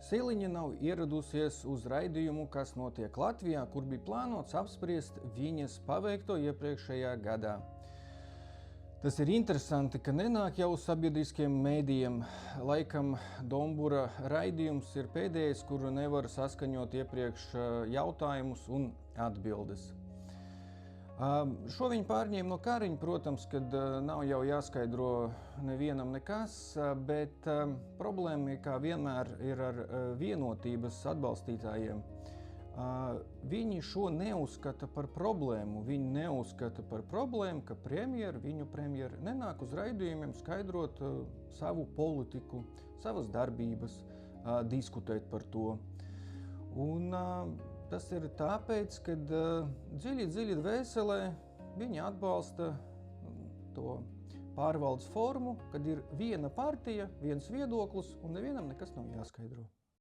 Siliņa nav ieradusies uz raidījumu, kas notiek Latvijā, kur bija plānots apspriest viņas paveikto iepriekšējā gadā. Tas ir interesanti, ka nenāk jau uz sabiedriskiem mēdījiem. Laikam Dombura raidījums ir pēdējais, kuru nevar saskaņot iepriekš jautājumus un atbildes. Šo viņi pārņēma no Kariņa, protams, kad nav jau jāskaidro nevienam nekas, bet problēma, kā vienmēr, ir ar vienotības atbalstītājiem. Viņi šo neuzskata par problēmu. Viņi neuzskata par problēmu, ka viņu premjeri nenāk uz raidījumiem skaidrot savu politiku, savas darbības, diskutēt par to. Un tas ir tāpēc, ka dziļi dvēselē viņi atbalsta to pārvaldes formu, kad ir viena partija, viens viedoklis un nevienam nekas nav jāskaidro.